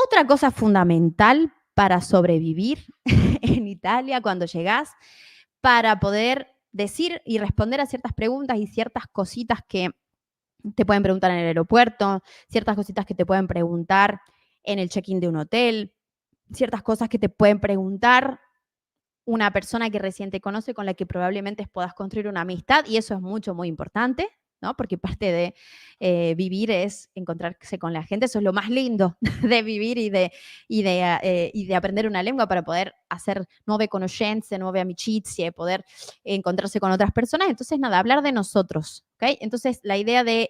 Otra cosa fundamental para sobrevivir en Italia cuando llegás, para poder decir y responder a ciertas preguntas y ciertas cositas que te pueden preguntar en el aeropuerto, ciertas cositas que te pueden preguntar en el check-in de un hotel, ciertas cosas que te pueden preguntar una persona que recién te conoce, con la que probablemente puedas construir una amistad, y eso es muy importante, ¿no? Porque parte de vivir es encontrarse con la gente, eso es lo más lindo de vivir y de aprender una lengua para poder hacer nuove conoscenze, nuove amicizie, poder encontrarse con otras personas. Entonces, nada, hablar de nosotros, ¿ok? Entonces, la idea de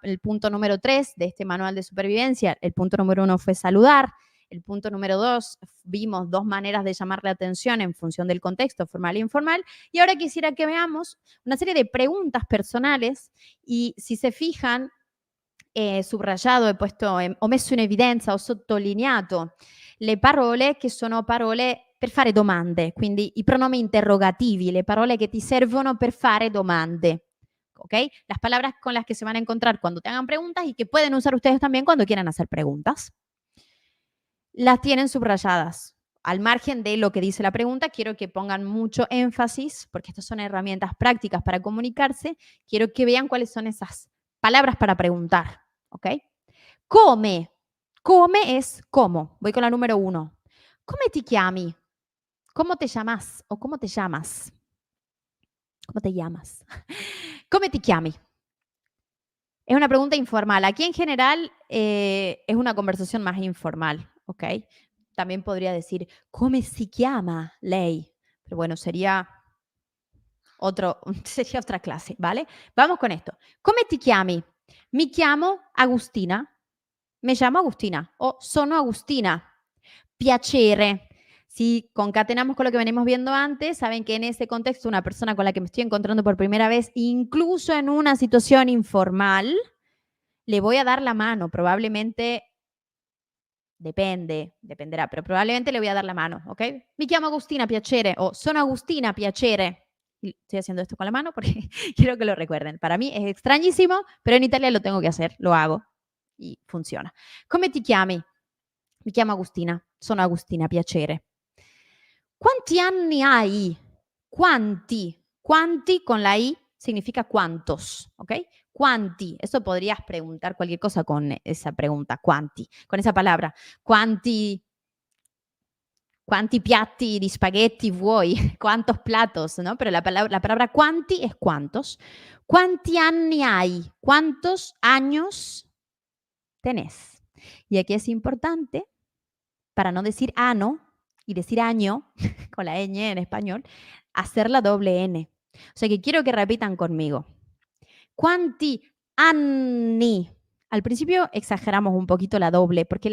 el punto número 3 de este manual de supervivencia, el punto número 1 fue saludar. El punto número 2, vimos 2 maneras de llamar la atención en función del contexto, formal e informal. Y ahora quisiera que veamos una serie de preguntas personales y si se fijan, subrayado, ho messo in evidenza, ho sottolineato le parole che sono parole per fare domande, quindi i pronomi interrogativi, le parole che ti servono per fare domande. ¿Ok? Las palabras con las que se van a encontrar cuando te hagan preguntas y que pueden usar ustedes también cuando quieran hacer preguntas. Las tienen subrayadas. Al margen de lo que dice la pregunta, quiero que pongan mucho énfasis, porque estas son herramientas prácticas para comunicarse. Quiero que vean cuáles son esas palabras para preguntar. ¿Ok? Come. Come es cómo. Voy con la número 1. ¿Come ti chiami? ¿Cómo te llamas? ¿O cómo te llamas? ¿Cómo te llamas? ¿Come ti chiami? Es una pregunta informal. Aquí en general es una conversación más informal. ¿Ok? También podría decir, ¿come si chiama lei? Pero bueno, sería otra clase, ¿vale? Vamos con esto. ¿Come ti chiami? Mi chiamo Agustina. Me llamo Agustina o sono Agustina. Piacere. Si concatenamos con lo que venimos viendo antes, saben que en ese contexto una persona con la que me estoy encontrando por primera vez, incluso en una situación informal, le voy a dar la mano. Probablemente dependerá, pero probablemente le voy a dar la mano, ¿ok? Mi chiamo Agustina, piacere, o sono Agustina, piacere. Y estoy haciendo esto con la mano porque quiero que lo recuerden. Para mí es extrañísimo, pero en Italia lo tengo que hacer, lo hago y funciona. Come ti chiami? Mi chiamo Agustina, sono Agustina, piacere. ¿Quanti anni hai? Quanti. Quanti con la I significa cuántos, ¿ok? Quanti. Eso podrías preguntar cualquier cosa con esa pregunta, quanti, con esa palabra. Quanti piatti di spaghetti vuoi? ¿Cuántos platos? ¿No? Pero la palabra quanti es cuántos. ¿Cuánti anni hai? ¿Cuántos años tenés? Y aquí es importante, para no decir ano y decir año, con la ñ en español, hacer la doble N. O sea que quiero que repitan conmigo. ¿Cuánti anni? Al principio exageramos un poquito la doble, porque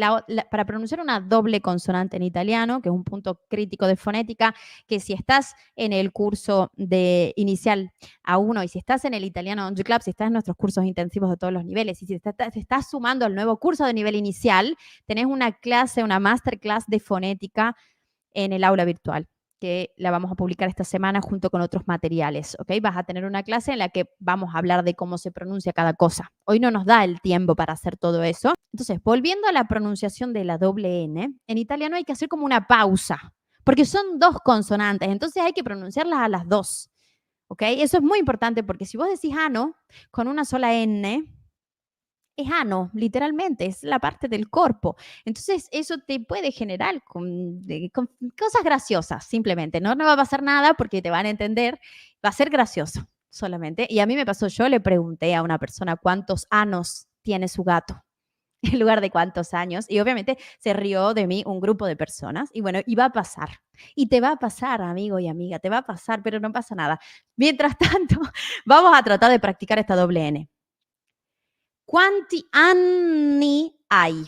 para pronunciar una doble consonante en italiano, que es un punto crítico de fonética, que si estás en el curso de inicial A1 y si estás en el italiano On Club, si estás en nuestros cursos intensivos de todos los niveles y si estás sumando al nuevo curso de nivel inicial, tenés una clase, una masterclass de fonética en el aula virtual, que la vamos a publicar esta semana junto con otros materiales, ¿ok? Vas a tener una clase en la que vamos a hablar de cómo se pronuncia cada cosa. Hoy no nos da el tiempo para hacer todo eso. Entonces, volviendo a la pronunciación de la doble N, en italiano hay que hacer como una pausa, porque son 2 consonantes, entonces hay que pronunciarlas a las 2, ¿ok? Eso es muy importante porque si vos decís ano con una sola N, es ano, literalmente, es la parte del cuerpo. Entonces, eso te puede generar con cosas graciosas, simplemente. No va a pasar nada porque te van a entender, va a ser gracioso solamente. Y a mí me pasó, yo le pregunté a una persona cuántos años tiene su gato, en lugar de cuántos años, y obviamente se rió de mí un grupo de personas, y bueno, y va a pasar. Y te va a pasar, amigo y amiga, te va a pasar, pero no pasa nada. Mientras tanto, vamos a tratar de practicar esta doble N. ¿Cuánti anni hai?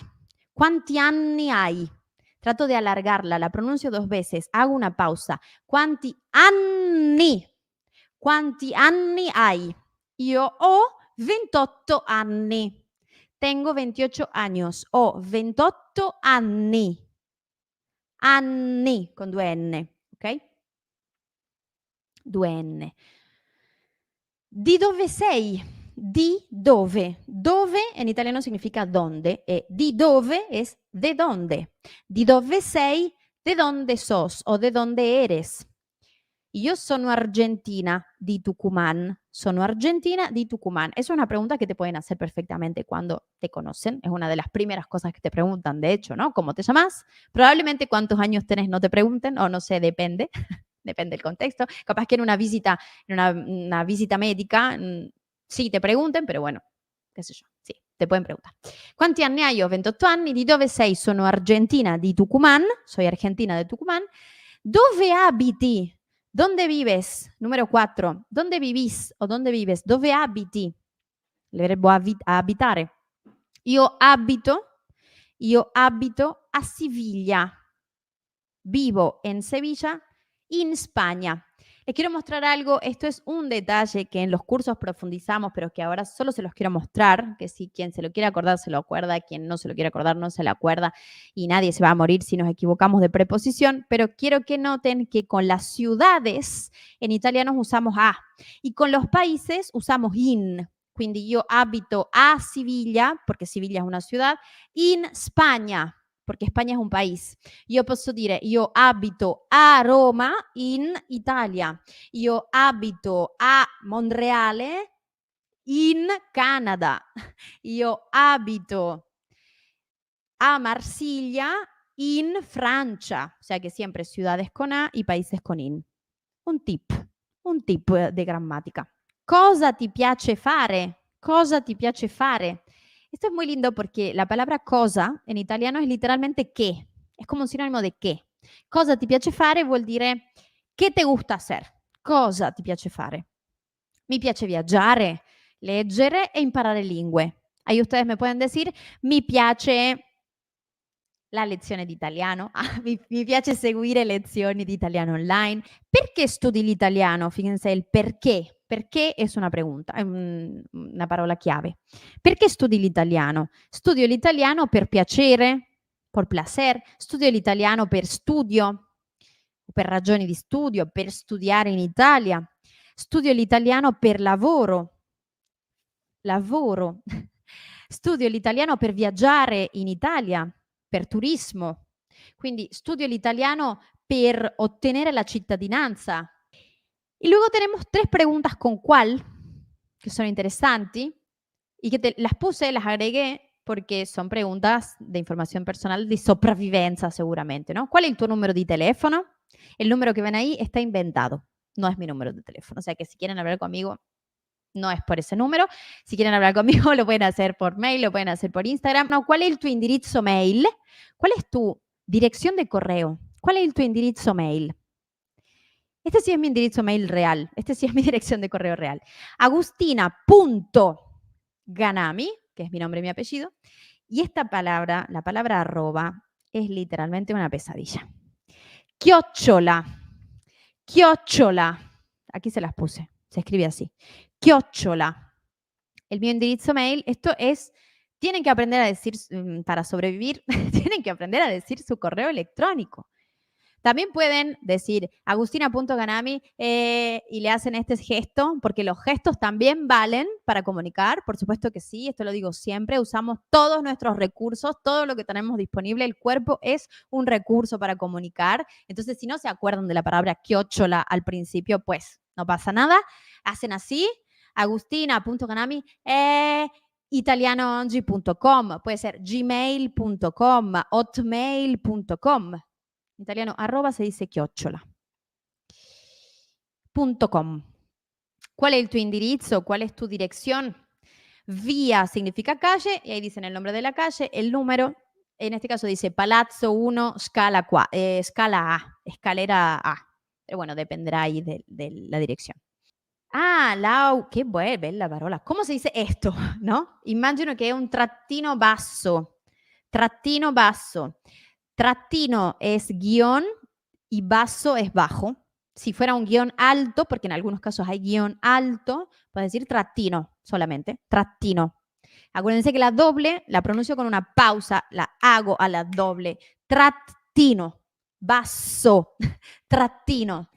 ¿Cuánti anni hai? Trato de alargarla, la pronuncio 2 veces, hago una pausa. ¿Cuánti anni? ¿Cuánti anni hai? Io ho 28 anni. Tengo 28 años. Ho 28 anni. Anni con 2 N, ok? 2 N. Di dove sei? Di dove? Dove dove en italiano significa donde, di dove es de dónde. Di dove sei, de dónde sos o de dónde eres. Yo sono argentina di Tucumán. Sono argentina di Tucumán. Es una pregunta que te pueden hacer perfectamente cuando te conocen. Es una de las primeras cosas que te preguntan, de hecho, ¿no? ¿Cómo te llamas? Probablemente cuántos años tenés no te pregunten, o no sé, depende. Depende del contexto. Capaz que en una visita médica, sí te pregunten, pero bueno, qué sé yo, sì, te pueden preguntar. Quanti anni hai? Ho 28 anni. Di dove sei? Sono argentina di Tucumán. Soy argentina de Tucumán. Dove abiti? ¿Dónde vives? Número 4. ¿Dónde vivís o dónde vives? Dove abiti? Il verbo abitare. Io abito a Siviglia. Vivo en Sevilla, en España. Les quiero mostrar algo, esto es un detalle que en los cursos profundizamos, pero que ahora solo se los quiero mostrar, que si quien se lo quiere acordar se lo acuerda, quien no se lo quiere acordar no se lo acuerda, y nadie se va a morir si nos equivocamos de preposición, pero quiero que noten que con las ciudades en italiano usamos a, y con los países usamos in. Quindi io abito a Siviglia, porque Siviglia es una ciudad, in Spagna, porque España es un país. Io posso dire, io abito a Roma in Italia. Io abito a Montreale in Canada. Io abito a Marsiglia in Francia. O sea que siempre ciudades con A y países con in. Un tip de grammatica. Cosa ti piace fare? Cosa ti piace fare? Esto es muy lindo porque la palabra cosa en italiano es literalmente qué. Es como un sinónimo de qué. Cosa ti piace fare vuol dire ¿qué te gusta hacer? Cosa ti piace fare? Mi piace viaggiare, leggere e imparare lingue. Ahí ustedes me pueden decir, mi piace la lezione di italiano. Mi piace seguire lezioni di italiano online. Perché studi l'italiano? Fíjense el perché. Perché es una pregunta, è una parola chiave. Perché studi l'italiano? Studio l'italiano per piacere, por placer. Studio l'italiano per studio, per ragioni di studio, per studiare in Italia. Studio l'italiano per lavoro. Lavoro. Studio l'italiano per viaggiare in Italia, per turismo. Quindi studio l'italiano per ottenere la cittadinanza. Y luego tenemos 3 preguntas con cuál, que son interesantes, y que las puse, las agregué, porque son preguntas de información personal de sopravvivenza seguramente, ¿no? ¿Cuál es tu número de teléfono? El número que ven ahí está inventado, no es mi número de teléfono. O sea que si quieren hablar conmigo, no es por ese número. Si quieren hablar conmigo, lo pueden hacer por mail, lo pueden hacer por Instagram. No, ¿cuál es tu indirizzo mail? ¿Cuál es tu dirección de correo? ¿Cuál es tu indirizzo mail? Este sí es mi indirizzo mail real. Este sí es mi dirección de correo real. Agustina.ganami, que es mi nombre y mi apellido. Y esta palabra, la palabra arroba, es literalmente una pesadilla. Chiocciola. Chiocciola. Aquí se las puse. Se escribe así. Chiocciola. El mio indirizzo mail, esto es, tienen que aprender a decir, para sobrevivir, tienen que aprender a decir su correo electrónico. También pueden decir agustina.ganami y le hacen este gesto, porque los gestos también valen para comunicar, por supuesto que sí, esto lo digo siempre, usamos todos nuestros recursos, todo lo que tenemos disponible, el cuerpo es un recurso para comunicar, entonces si no se acuerdan de la palabra chiocciola al principio, pues no pasa nada, hacen así, agustina.ganami, italianooggi.com, puede ser gmail.com, hotmail.com. En italiano arroba se dice chiocciola. .com. ¿Cuál es tu indirizzo? ¿Cuál es tu dirección? Vía significa calle y ahí dicen el nombre de la calle, el número. En este caso dice Palazzo 1, escala A, escalera A. Pero bueno, dependerá ahí de la dirección. Ah, Lau, che bella parola. ¿Cómo se dice esto? ¿No? Immagino che è un trattino basso. Trattino basso. Trattino es guión y basso es bajo. Si fuera un guión alto, porque en algunos casos hay guión alto, puedes decir trattino solamente, trattino. Acuérdense que la doble la pronuncio con una pausa, la hago a la doble. Trattino, basso, trattino.